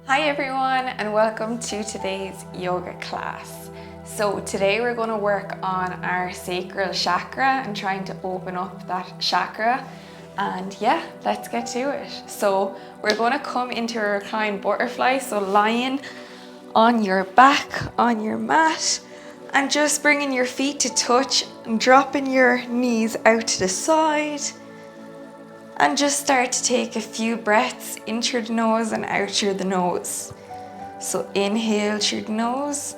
Hi everyone, and welcome to today's yoga class. So today we're going to work on our sacral chakra and trying to open up that chakra. And yeah, let's get to it. So we're going to come into a reclined butterfly, so lying on your back on your mat and just bringing your feet to touch and dropping your knees out to the side. And just start to take a few breaths in through the nose and out through the nose. So inhale through the nose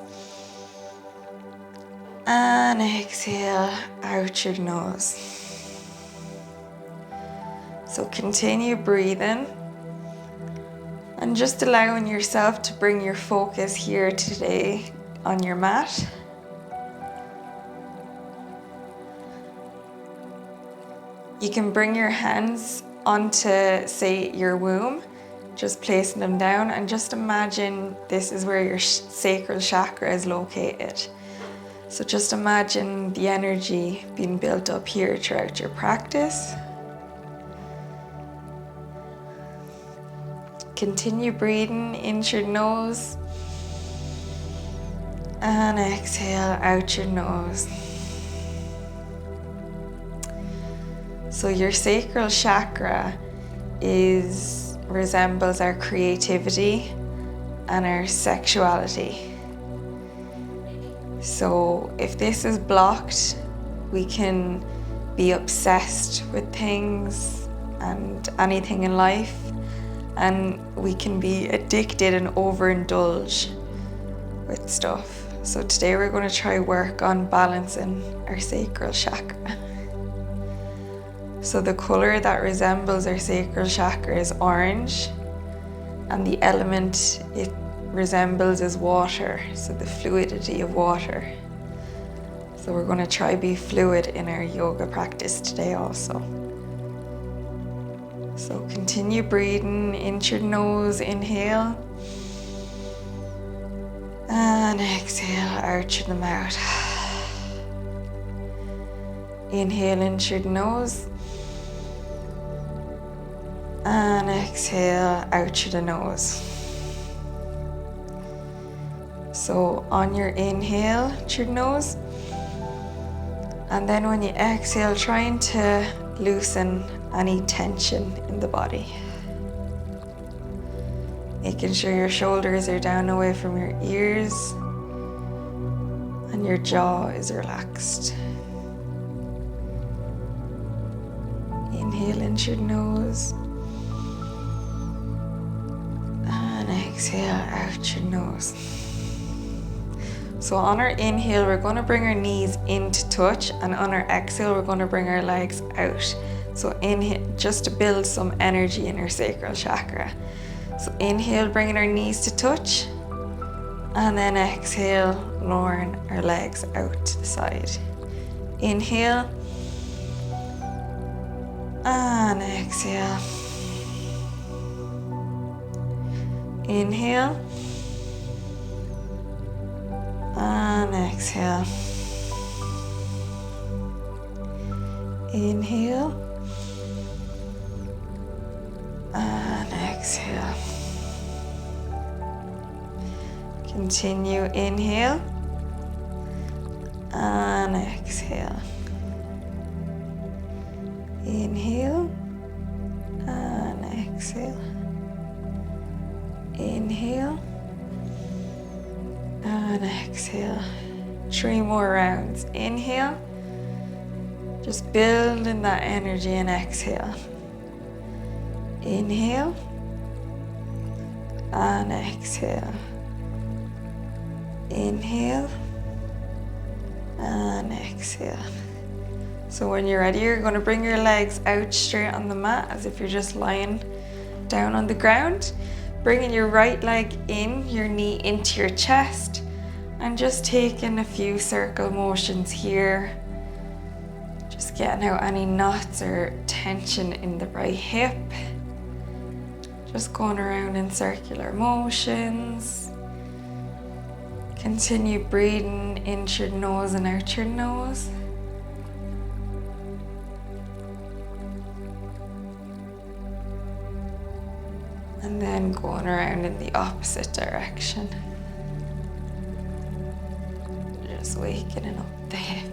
and exhale out through the nose. So continue breathing and just allowing yourself to bring your focus here today on your mat. You can bring your hands onto, say, your womb, just placing them down, and just imagine this is where your sacral chakra is located. So just imagine the energy being built up here throughout your practice. Continue breathing in through the nose and exhale out your nose. So your sacral chakra resembles our creativity and our sexuality. So if this is blocked, we can be obsessed with things and anything in life, and we can be addicted and overindulge with stuff. So today we're going to try work on balancing our sacral chakra. So the color that resembles our sacral chakra is orange, and the element it resembles is water, so the fluidity of water. So we're going to try be fluid in our yoga practice today also. So continue breathing in through the nose, inhale, and exhale out through the mouth. Inhale in through the nose and exhale out through the nose. So on your inhale through the nose, and then when you exhale, trying to loosen any tension in the body. Making sure your shoulders are down away from your ears and your jaw is relaxed. Inhale in through the nose and exhale out through the nose. So on our inhale, we're going to bring our knees into touch, and on our exhale, we're going to bring our legs out. So inhale, just to build some energy in our sacral chakra. So inhale, bringing our knees to touch, and then exhale, lowering our legs out to the side. Inhale, and exhale. Inhale, and exhale. Inhale and exhale. Continue, inhale and exhale. Inhale and exhale. Inhale and exhale. 3 more rounds. Inhale, just building that energy, and exhale. Inhale and exhale. Inhale and exhale. So when you're ready, you're going to bring your legs out straight on the mat as if you're just lying down on the ground. Bringing your right leg in, your knee into your chest, and just taking a few circle motions here. Just getting out any knots or tension in the right hip. Just going around in circular motions. Continue breathing in through the nose and out through the nose. And And then going around in the opposite direction. Just wakening up the hip.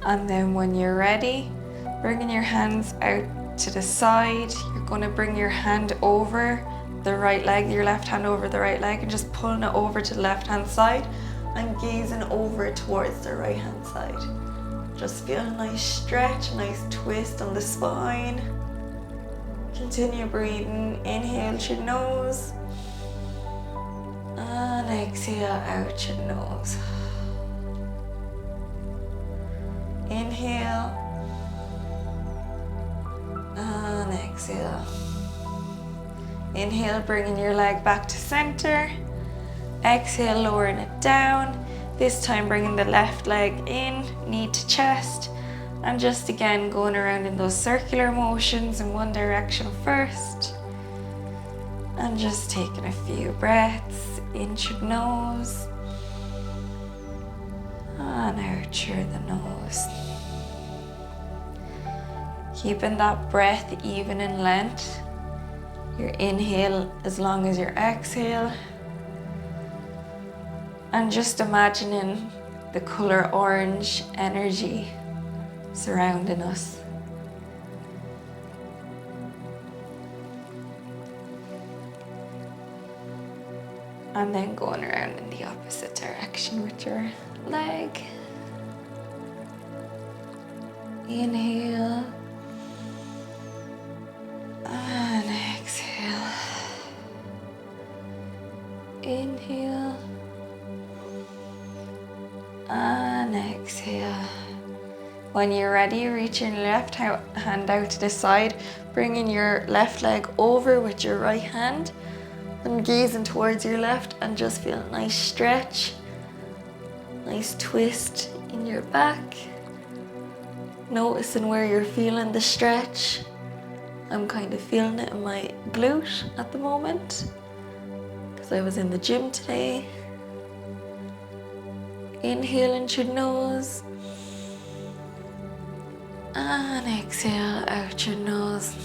And then when you're ready, bringing your hands out to the side, you're going to bring your hand over the right leg, your left hand over the right leg, and just pulling it over to the left hand side and gazing over towards the right hand side. Just feel a nice stretch, a nice twist on the spine. Continue breathing. Inhale through your nose and exhale out your nose. Inhale and exhale. Inhale, bringing your leg back to center. Exhale, lowering it down. This time bringing the left leg in, knee to chest. And just again going around in those circular motions in one direction first. And just taking a few breaths in through the nose and out through the nose. Keeping that breath even in length. Your inhale as long as your exhale. And just imagining the color orange energy surrounding us. And then going around in the opposite direction with your leg. Inhale. And exhale. Inhale. And exhale. When you're ready, reach your left hand out to the side, bringing your left leg over with your right hand and gazing towards your left, and just feel a nice stretch, nice twist in your back. Noticing where you're feeling the stretch. I'm kind of feeling it in my glute at the moment because I was in the gym today. Inhaling through the nose and exhale out your nose.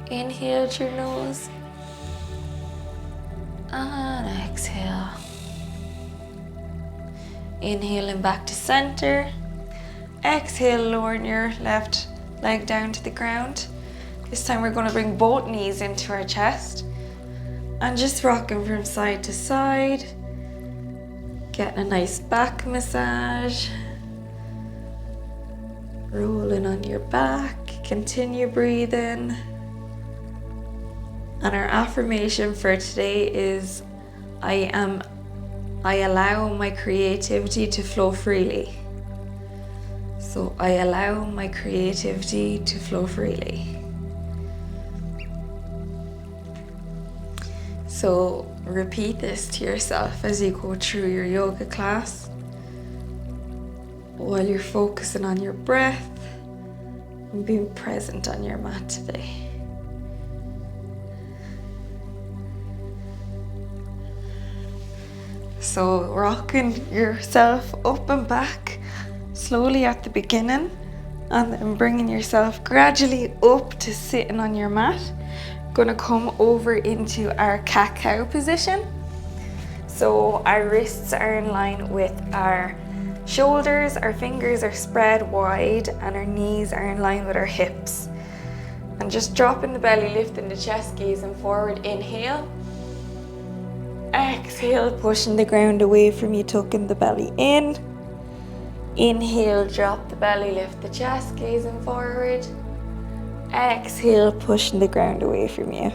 Inhale through your nose and exhale. Inhaling back to center. Exhale, lowering your left leg down to the ground. This time we're going to bring both knees into our chest and just rocking from side to side. Getting a nice back massage. Rolling on your back. Continue breathing. And our affirmation for today is, I allow my creativity to flow freely. So I allow my creativity to flow freely. So repeat this to yourself as you go through your yoga class, while you're focusing on your breath and being present on your mat today. So rocking yourself up and back slowly at the beginning, and then bringing yourself gradually up to sitting on your mat. Gonna come over into our cat-cow position. So our wrists are in line with our shoulders, our fingers are spread wide, and our knees are in line with our hips. And just dropping the belly, lifting the chest, gazing forward. Inhale. Exhale, pushing the ground away from you, tucking the belly in. Inhale, drop the belly, lift the chest, gazing forward. Exhale, pushing the ground away from you.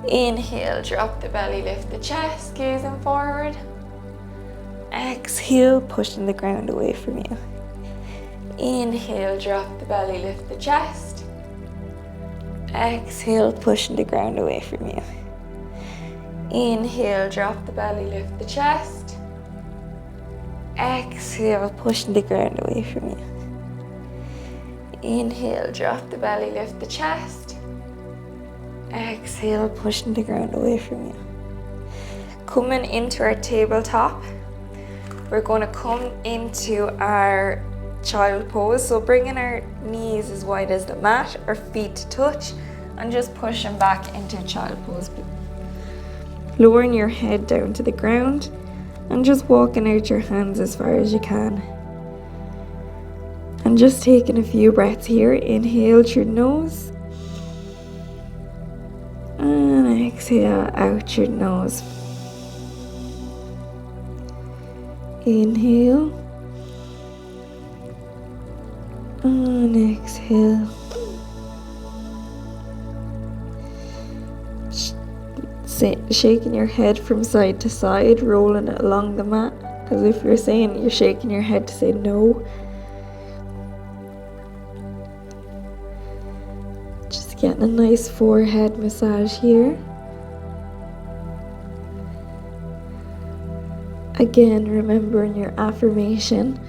Inhale, drop the belly, lift the chest, gazing forward. Exhale, pushing the ground away from you. Inhale, drop the belly, lift the chest. Exhale, pushing the ground away from you. Inhale, drop the belly, lift the chest. Exhale, pushing the ground away from you. Inhale, drop the belly, lift the chest. Exhale, pushing the ground away from you. Coming into our tabletop, we're going to come into our child pose. So bringing our knees as wide as the mat, our feet to touch, and just pushing back into child pose. Lowering your head down to the ground and just walking out your hands as far as you can. And just taking a few breaths here. Inhale through the nose. And exhale out your nose. Inhale. And exhale. Shaking your head from side to side, rolling it along the mat. Because if you're saying you're shaking your head to say no, just getting a nice forehead massage here. Again, remembering your affirmation,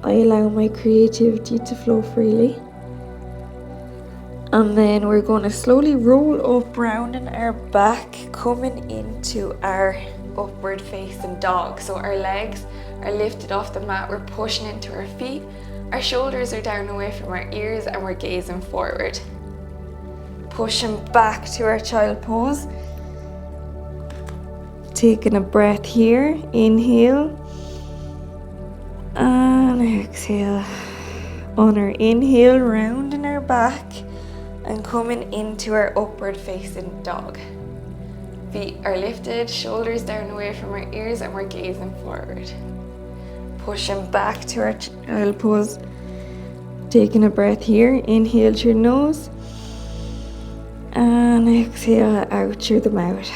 I allow my creativity to flow freely. And then we're going to slowly roll up, rounding our back, coming into our upward facing dog. So our legs are lifted off the mat, we're pushing into our feet, our shoulders are down away from our ears, and we're gazing forward. Pushing back to our child pose. Taking a breath here, inhale and exhale. On our inhale, rounding our back and coming into our upward facing dog. Feet are lifted, shoulders down away from our ears, and we're gazing forward. Pushing back to our child pose. Taking a breath here, inhale through your nose and exhale out through the mouth.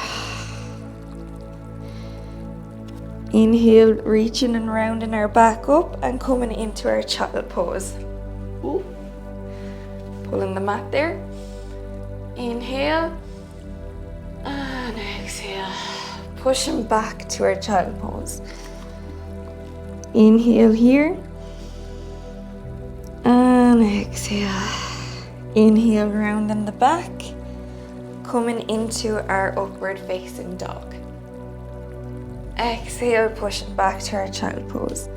Inhale, reaching and rounding our back up and coming into our child pose. Ooh. Pulling the mat there. Inhale and exhale. Pushing back to our child pose. Inhale here and exhale. Inhale, rounding the back, coming into our upward facing dog. Exhale, pushing back to our child pose.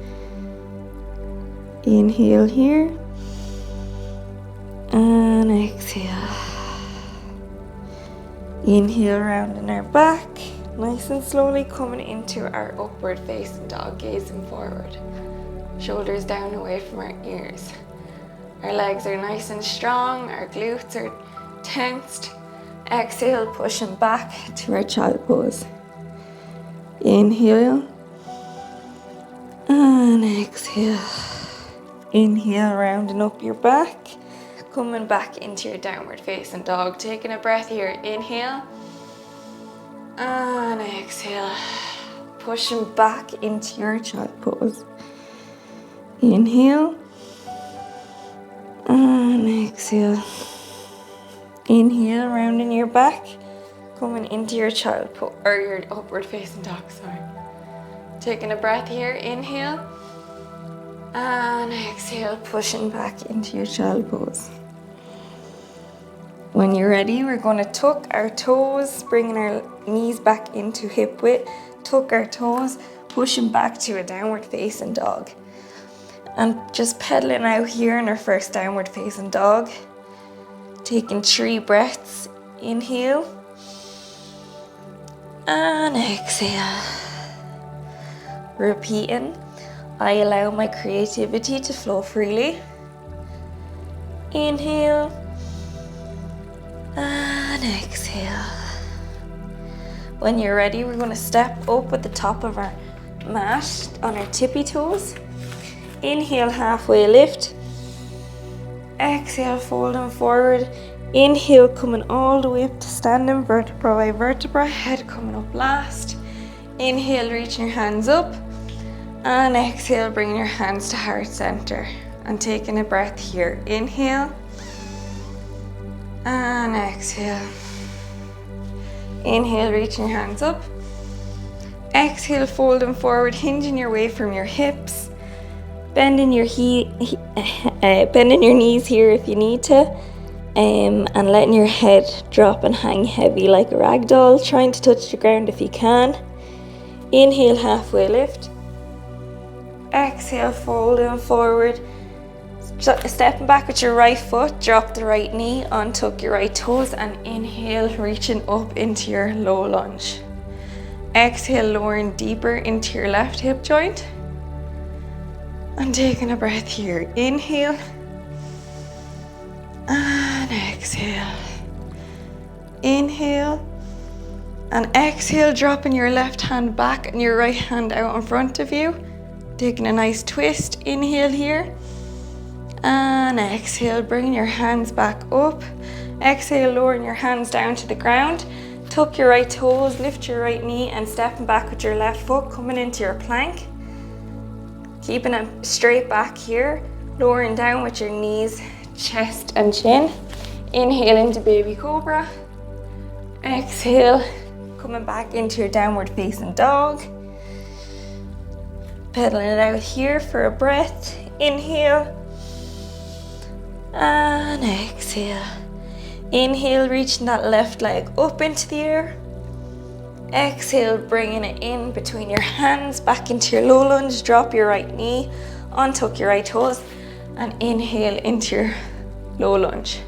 Inhale here and exhale. Inhale, rounding our back, nice and slowly coming into our upward facing dog, gazing forward. Shoulders down away from our ears. Our legs are nice and strong, our glutes are tensed. Exhale, pushing back to our child pose. Inhale and exhale. Inhale, rounding up your back, coming back into your downward facing dog. Taking a breath here, inhale and exhale. Pushing back into your child pose. Inhale and exhale. Inhale, rounding your back, coming into your child pose, or your upward facing dog, sorry. Taking a breath here, inhale and exhale, pushing back into your child pose. When you're ready, we're going to tuck our toes, bringing our knees back into hip width, tuck our toes, pushing back to a downward facing dog. And just pedaling out here in our first downward facing dog. Taking 3 breaths, inhale and exhale. Repeating, I allow my creativity to flow freely. Inhale and exhale. When you're ready, we're going to step up at the top of our mat on our tippy toes. Inhale, halfway lift. Exhale, folding forward. Inhale, coming all the way up to standing vertebra by vertebra, head coming up last. Inhale, reaching your hands up. And exhale, bringing your hands to heart center. And taking a breath here. Inhale. And exhale. Inhale, reaching your hands up. Exhale, folding forward, hinging your way from your hips. Bending your bending your knees here if you need to, and letting your head drop and hang heavy like a rag doll, trying to touch the ground if you can. Inhale, halfway lift. Exhale, folding forward. Stepping back with your right foot, drop the right knee, untuck your right toes, and inhale, reaching up into your low lunge. Exhale, lowering deeper into your left hip joint. And taking a breath here. Inhale. And exhale. Inhale. And exhale, dropping your left hand back and your right hand out in front of you. Taking a nice twist. Inhale here. And exhale, bringing your hands back up. Exhale, lowering your hands down to the ground. Tuck your right toes, lift your right knee, and stepping back with your left foot, coming into your plank. Keeping it straight back here. Lowering down with your knees, chest and chin. Inhale into baby cobra. Exhale, coming back into your downward facing dog. Pedaling it out here for a breath. Inhale. And exhale. Inhale, reaching that left leg up into the air. Exhale, bringing it in between your hands, back into your low lunge. Drop your right knee, untuck your right toes, and inhale into your low lunge.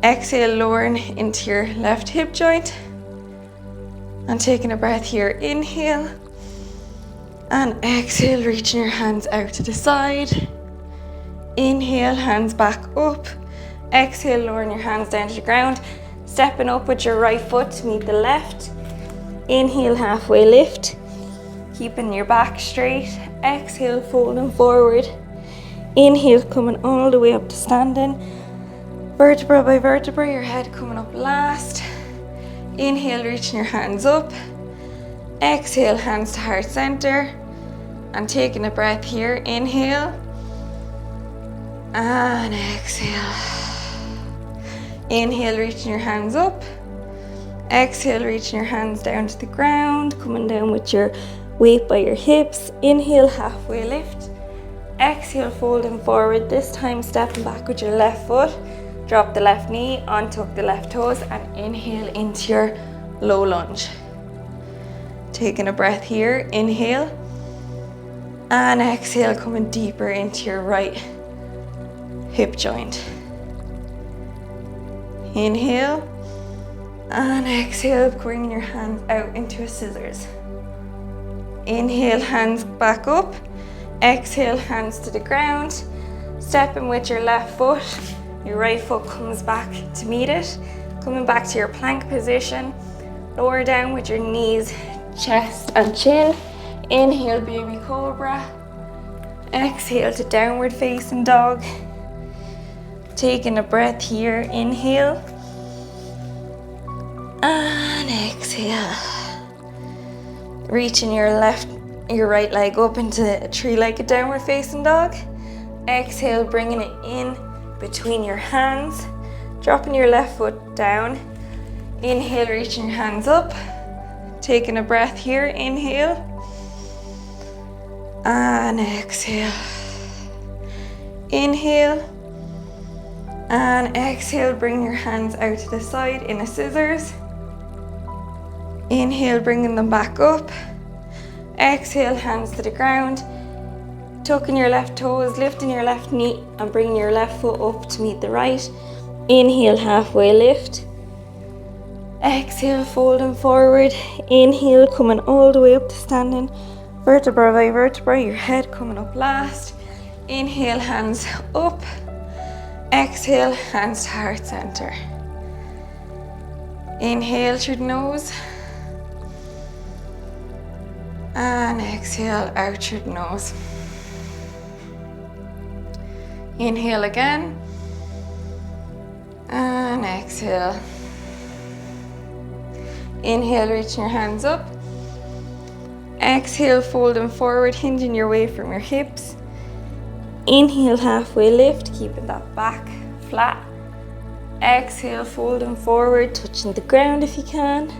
Exhale, lowering into your left hip joint. And taking a breath here. Inhale. And exhale, reaching your hands out to the side. Inhale, hands back up. Exhale, lowering your hands down to the ground. Stepping up with your right foot to meet the left. Inhale, halfway lift. Keeping your back straight. Exhale, folding forward. Inhale, coming all the way up to standing. Vertebra by vertebra, your head coming up last. Inhale, reaching your hands up. Exhale, hands to heart center. And taking a breath here. Inhale. And exhale. Inhale, reaching your hands up. Exhale, reaching your hands down to the ground. Coming down with your weight by your hips. Inhale, halfway lift. Exhale, folding forward. This time stepping back with your left foot. Drop the left knee, untuck the left toes, and inhale into your low lunge. Taking a breath here. Inhale. And exhale, coming deeper into your right hip joint. Inhale and exhale, bringing your hands out into a scissors. Inhale, hands back up. Exhale, hands to the ground. Stepping with your left foot, your right foot comes back to meet it. Coming back to your plank position. Lower down with your knees, chest and chin. Inhale, baby cobra. Exhale to downward facing dog. Taking a breath here. Inhale. And exhale. Reaching your right leg up into a three-legged downward facing dog. Exhale, bringing it in between your hands. Dropping your left foot down. Inhale, reaching your hands up. Taking a breath here. Inhale. And exhale. Inhale. And exhale, bring your hands out to the side in a scissors. Inhale, bringing them back up. Exhale, hands to the ground. Tucking your left toes, lifting your left knee, and bringing your left foot up to meet the right. Inhale, halfway lift. Exhale, folding forward. Inhale, coming all the way up to standing. Vertebra by vertebra, your head coming up last. Inhale, hands up. Exhale, hands to heart center. Inhale through the nose. And exhale out through the nose. Inhale again. And exhale. Inhale, reaching your hands up. Exhale, folding forward, hinging your weight from your hips. Inhale, halfway lift, keeping that back flat. Exhale, folding forward, touching the ground if you can.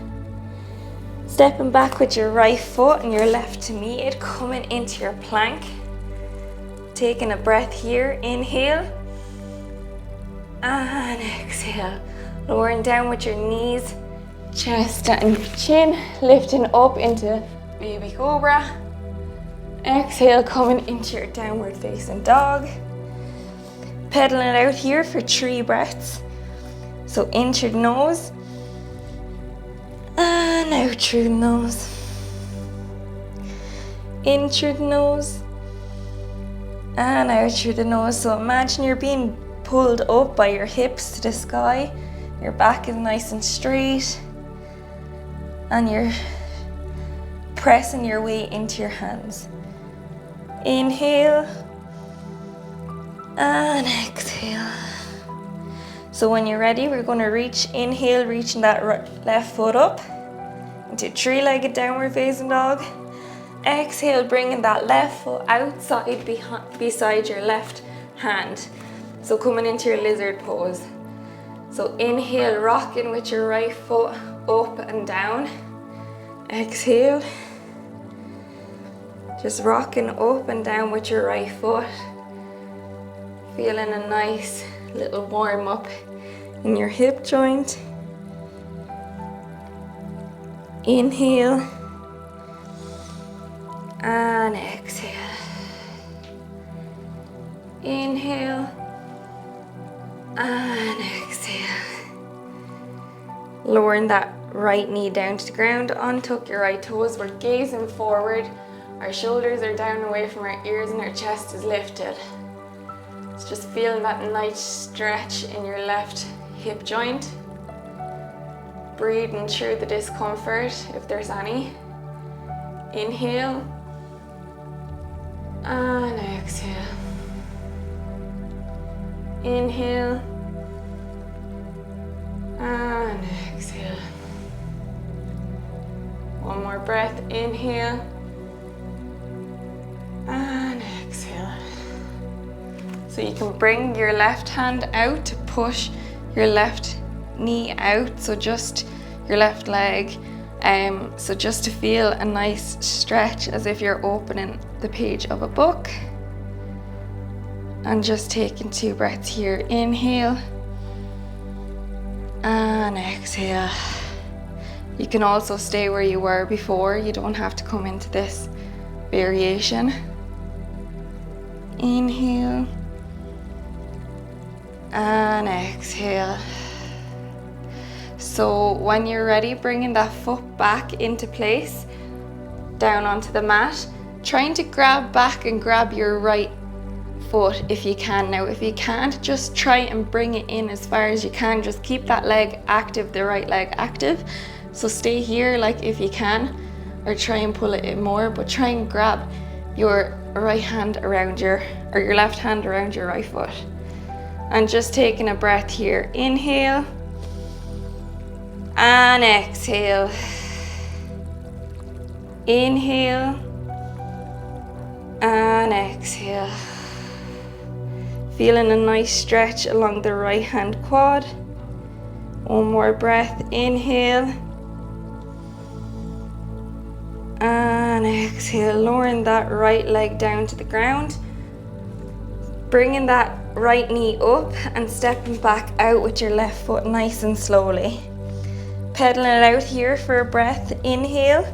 Stepping back with your right foot and your left to meet it, coming into your plank. Taking a breath here. Inhale. And exhale. Lowering down with your knees, chest and chin, lifting up into baby cobra. Exhale, coming into your downward facing dog. Pedaling it out here for 3 breaths. So in through the nose and out through the nose. In through the nose and out through the nose. So imagine you're being pulled up by your hips to the sky. Your back is nice and straight and you're pressing your way into your hands. Inhale and exhale. So when you're ready, we're going to inhale, reaching that left foot up into 3-legged downward facing dog. Exhale, bringing that left foot outside beside your left hand. So coming into your lizard pose. So inhale, rocking with your right foot up and down. Exhale. Just rocking up and down with your right foot. Feeling a nice little warm up in your hip joint. Inhale and exhale. Inhale and exhale. Lowering that right knee down to the ground, untuck your right toes. We're gazing forward. Our shoulders are down away from our ears and our chest is lifted. It's just feeling that nice stretch in your left hip joint. Breathing through the discomfort if there's any. Inhale and exhale. Inhale and exhale. One more breath. Inhale and exhale. So you can bring your left hand out to push your left knee out, so just your left leg, so just to feel a nice stretch as if you're opening the page of a book. And just taking 2 breaths here. Inhale and exhale. You can also stay where you were before. You don't have to come into this variation. Inhale and exhale. So when you're ready, bringing that foot back into place, down onto the mat, trying to grab back and grab your right foot if you can. Now if you can't, just try and bring it in as far as you can. Just keep that leg active, the right leg active. So stay here like if you can, or try and pull it in more, but try and grab your right hand around your left hand around your right foot. And just taking a breath here. Inhale and exhale. Inhale and exhale. Feeling a nice stretch along the right hand quad. One more breath. Inhale and exhale. Lowering that right leg down to the ground. Bringing that right knee up and stepping back out with your left foot nice and slowly. Pedaling it out here for a breath. Inhale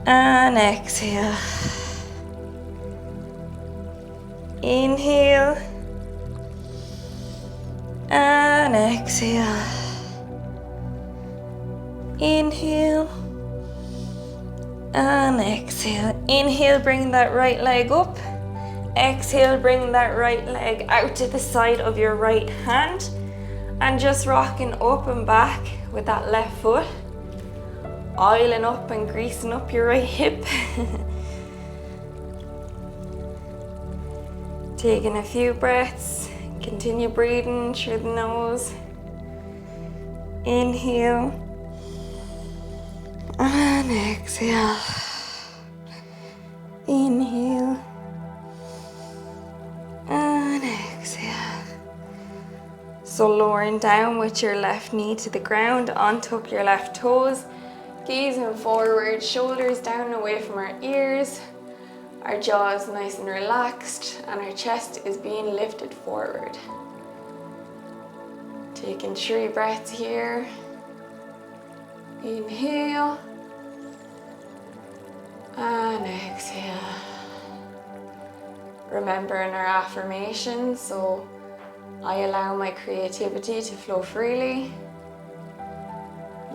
and exhale. Inhale and exhale. Inhale and exhale. Inhale, bring that right leg up. Exhale, bring that right leg out to the side of your right hand and just rocking up and back with that left foot. Oiling up and greasing up your right hip. Taking a few breaths. Continue breathing through the nose. Inhale and exhale. Inhale and exhale. So lowering down with your left knee to the ground, untuck your left toes, gazing forward, shoulders down away from our ears, our jaw is nice and relaxed, and our chest is being lifted forward. Taking 3 breaths here. Inhale And exhale. Remembering our affirmations, so I allow my creativity to flow freely.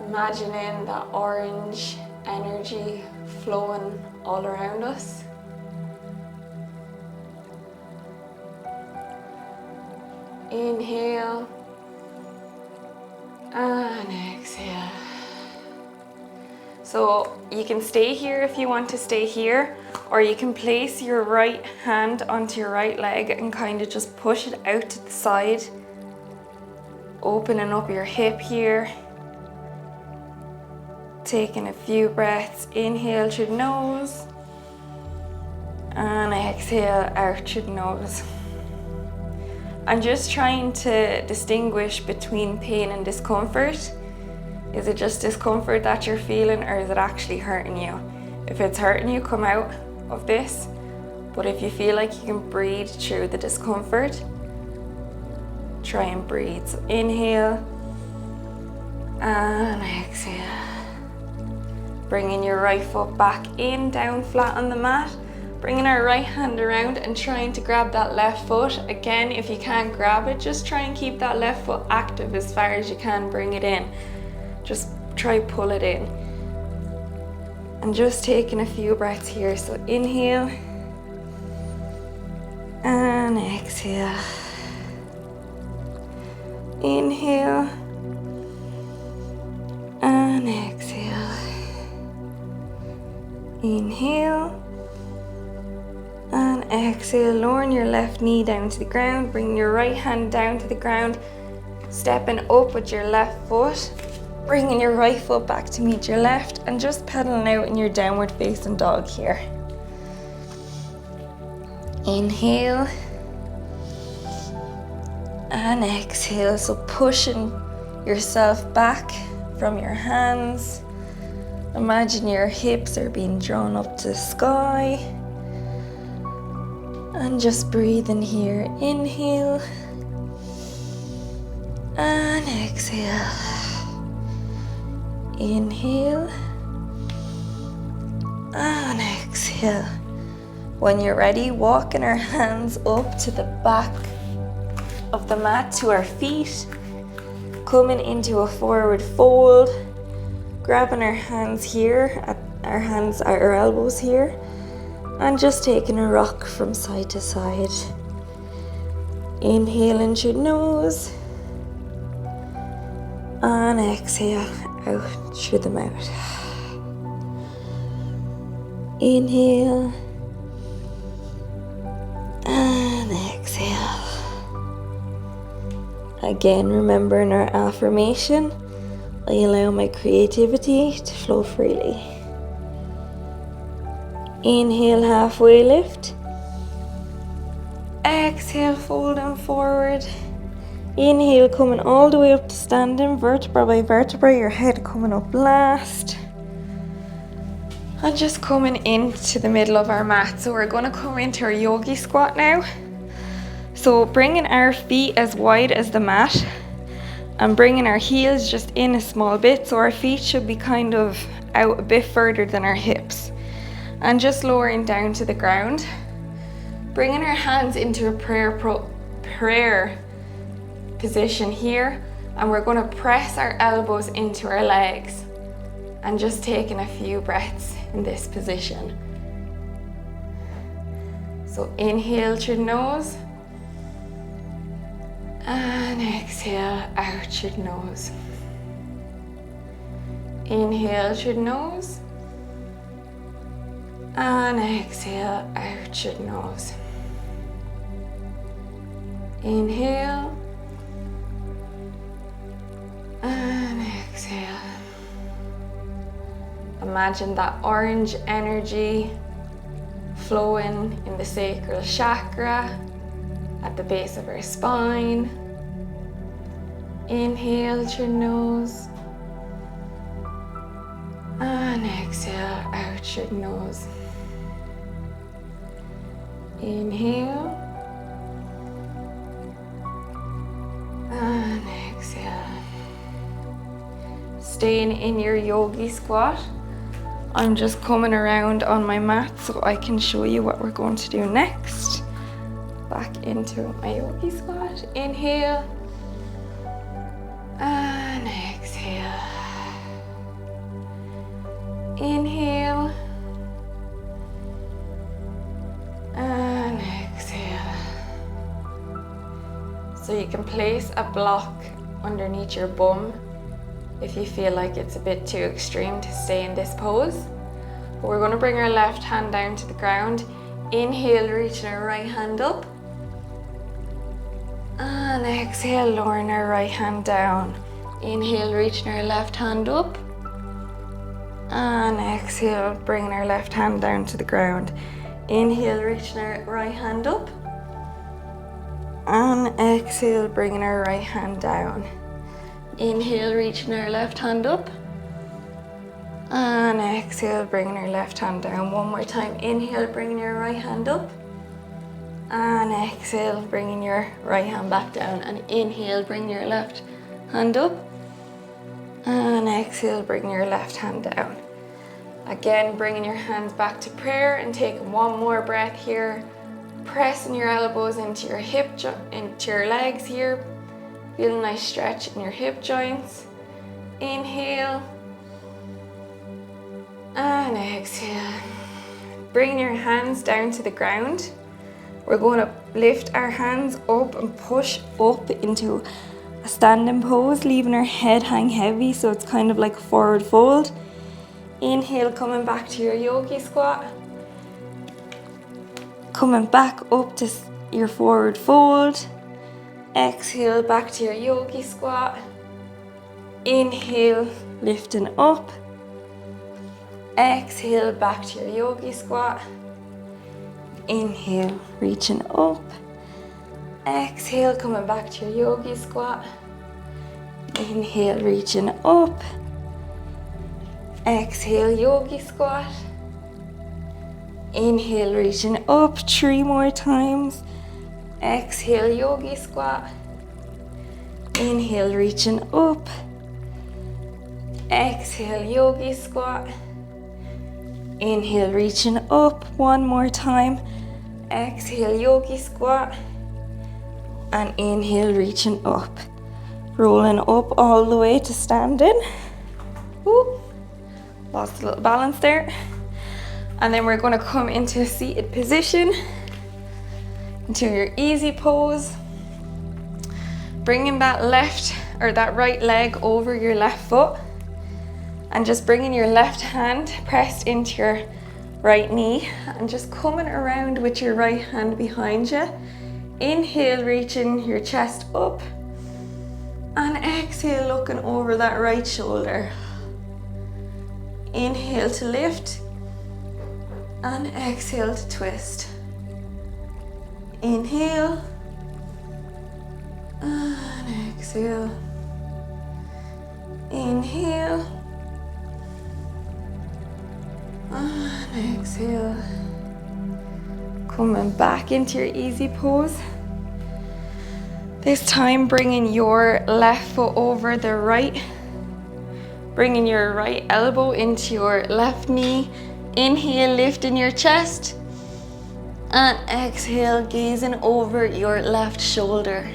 Imagining that orange energy flowing all around us. Inhale and exhale. So you can stay here if you want to stay here, or you can place your right hand onto your right leg and kind of just push it out to the side, opening up your hip here. Taking a few breaths, inhale through the nose and exhale out through the nose. I'm just trying to distinguish between pain and discomfort. Is it just discomfort that you're feeling, or is it actually hurting you? If it's hurting you, come out of this. But if you feel like you can breathe through the discomfort, try and breathe. So inhale and exhale. Bringing your right foot back in, down flat on the mat. Bringing our right hand around and trying to grab that left foot. Again, if you can't grab it, just try and keep that left foot active as far as you can. Bring it in. Just try pull it in. And just taking a few breaths here. So inhale and exhale. Inhale and exhale. Inhale and exhale, lowering your left knee down to the ground, bringing your right hand down to the ground, stepping up with your left foot, bringing your right foot back to meet your left, and just pedaling out in your downward facing dog here. Inhale and exhale, so pushing yourself back from your hands. Imagine your hips are being drawn up to the sky. And just breathing here. Inhale and exhale. Inhale and exhale. When you're ready, walking our hands up to the back of the mat to our feet. Coming into a forward fold. Grabbing our hands here, at our elbows here, and just taking a rock from side to side. Inhaling through the nose, and exhale out through the mouth. Inhale, and exhale. Again, remembering our affirmation. I allow my creativity to flow freely. Inhale, halfway lift. Exhale, folding forward. Inhale, coming all the way up to standing, vertebra by vertebra, your head coming up last. And just coming into the middle of our mat. So we're going to come into our yogi squat now. So bringing our feet as wide as the mat. And bringing our heels just in a small bit, so our feet should be kind of out a bit further than our hips. And just lowering down to the ground. Bringing our hands into a prayer position here. And we're going to press our elbows into our legs. And just taking a few breaths in this position. So inhale through the nose. And exhale out through the nose. Inhale through the nose. And exhale out through the nose. Inhale. And exhale. Imagine that orange energy flowing in the sacral chakra at the base of our spine. Inhale through the nose and exhale out through the nose. Inhale and exhale. Staying in your yogi squat, I'm just coming around on my mat so I can show you what we're going to do next. Back into my yogi squat. Inhale and exhale. Inhale and exhale. So you can place a block underneath your bum if you feel like it's a bit too extreme to stay in this pose. But we're going to bring our left hand down to the ground. Inhale, reaching our right hand up. And exhale, lowering our right hand down. Inhale, reaching our left hand up. And exhale, bringing our left hand down to the ground. Inhale, reaching our right hand up. And exhale, bringing our right hand down. Inhale, reaching our left hand up. And exhale, bringing our left hand down. One more time. Inhale, bringing your right hand up. And exhale, bringing your right hand back down. And inhale, bring your left hand up. And exhale, bring your left hand down. Again, bringing your hands back to prayer and taking one more breath here. Pressing your elbows into your into your legs here. Feel a nice stretch in your hip joints. Inhale. And exhale. Bring your hands down to the ground. We're going to lift our hands up and push up into a standing pose, leaving our head hang heavy, so it's kind of like a forward fold. Inhale, coming back to your yogi squat. Coming back up to your forward fold. Exhale, back to your yogi squat. Inhale, lifting up. Exhale, back to your yogi squat. Inhale, reaching up. Exhale, coming back to your yogi squat. Inhale, reaching up. Exhale, yogi squat. Inhale, reaching up 3 more times. Exhale, yogi squat. Inhale, reaching up. Exhale, yogi squat. Inhale, reaching up 1 more time. Exhale, yogi squat. And inhale, reaching up. Rolling up all the way to standing. Ooh, lost a little balance there. And then we're going to come into a seated position, into your easy pose. Bringing that right leg over your left foot. And just bringing your left hand pressed into your right knee. And just coming around with your right hand behind you. Inhale, reaching your chest up. And exhale, looking over that right shoulder. Inhale to lift. And exhale to twist. Inhale. And exhale. Inhale. And exhale. Coming back into your easy pose. This time bringing your left foot over the right. Bringing your right elbow into your left knee. Inhale, lifting your chest. And exhale, gazing over your left shoulder.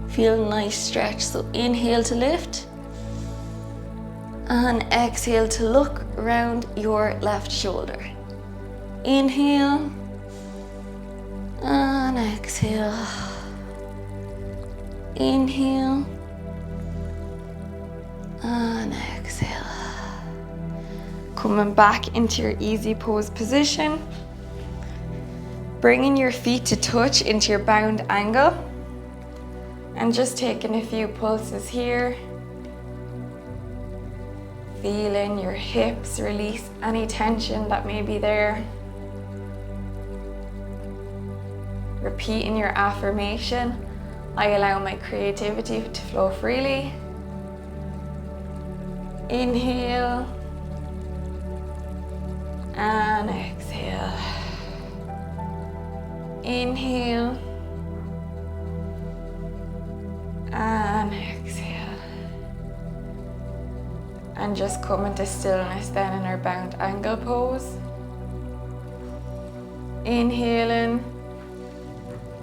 Feel a nice stretch. So inhale to lift. And exhale to look around your left shoulder. Inhale. And exhale. Inhale. And exhale. Coming back into your easy pose position. Bringing your feet to touch into your bound angle. And just taking a few pulses here. Feeling your hips release any tension that may be there. Repeating your affirmation. I allow my creativity to flow freely. Inhale. And exhale. Inhale. And exhale. And just come into stillness then in our bound angle pose. Inhaling,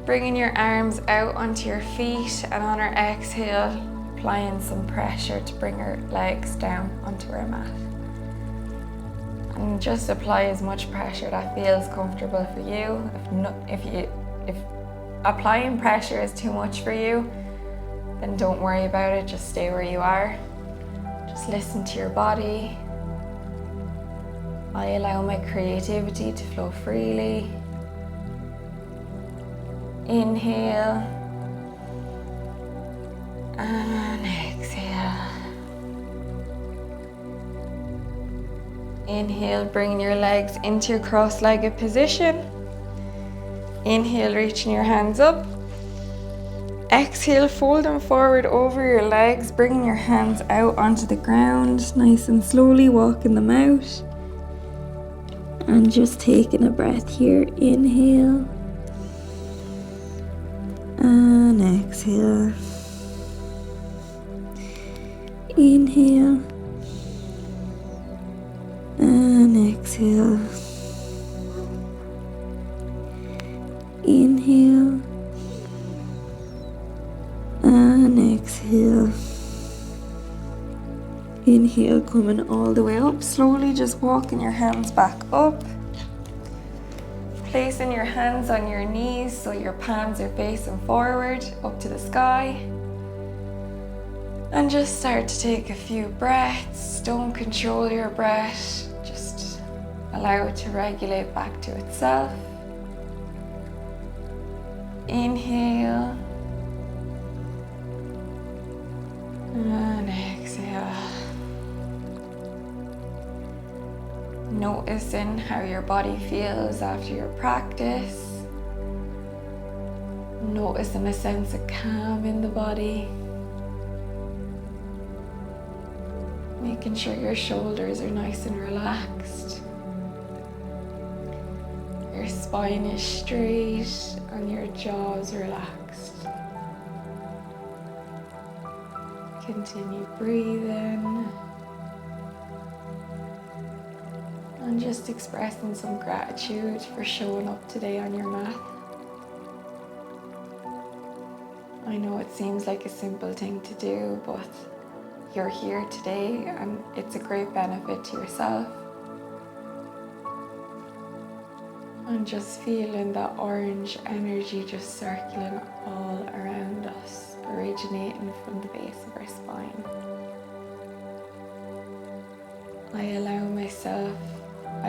bringing your arms out onto your feet, and on our exhale, applying some pressure to bring our legs down onto our mat. And just apply as much pressure that feels comfortable for you. If applying pressure is too much for you, then don't worry about it, just stay where you are. Just listen to your body. I allow my creativity to flow freely. Inhale and exhale. Inhale, bringing your legs into your cross-legged position. Inhale, reaching your hands up. Exhale, fold them forward over your legs, bringing your hands out onto the ground, nice and slowly walking them out. And just taking a breath here. Inhale and exhale. Inhale and exhale. Inhale and exhale. Inhale, coming all the way up, slowly just walking your hands back up. Placing your hands on your knees so your palms are facing forward up to the sky. And just start to take a few breaths. Don't control your breath, just allow it to regulate back to itself. Inhale and exhale. Noticing how your body feels after your practice. Noticing a sense of calm in the body. Making sure your shoulders are nice and relaxed. Your spine is straight and your jaw is relaxed. Continue breathing. And just expressing some gratitude for showing up today on your mat. I know it seems like a simple thing to do, but you're here today and it's a great benefit to yourself. And just feeling that orange energy just circling all around us, originating from the base of our spine. I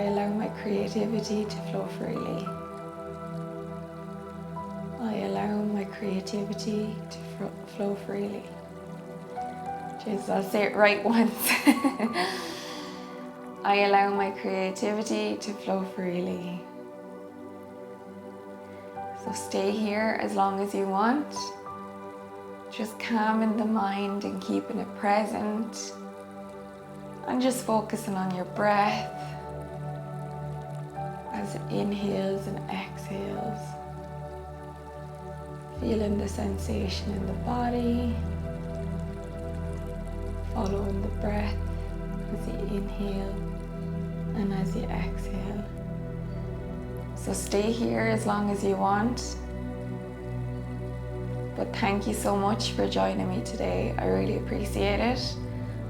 allow my creativity to flow freely. I allow my creativity to flow freely. Jeez, I'll say it right once. I allow my creativity to flow freely. So stay here as long as you want. Just calming the mind and keeping it present. And just focusing on your breath as it inhales and exhales. Feeling the sensation in the body. Following the breath as you inhale and as you exhale. So stay here as long as you want. But thank you so much for joining me today. I really appreciate it.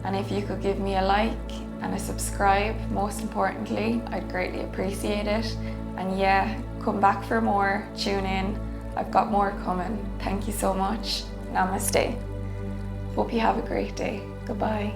And if you could give me a like and a subscribe, most importantly, I'd greatly appreciate it. And yeah, come back for more, tune in. I've got more coming. Thank you so much. Namaste. Hope you have a great day. Goodbye.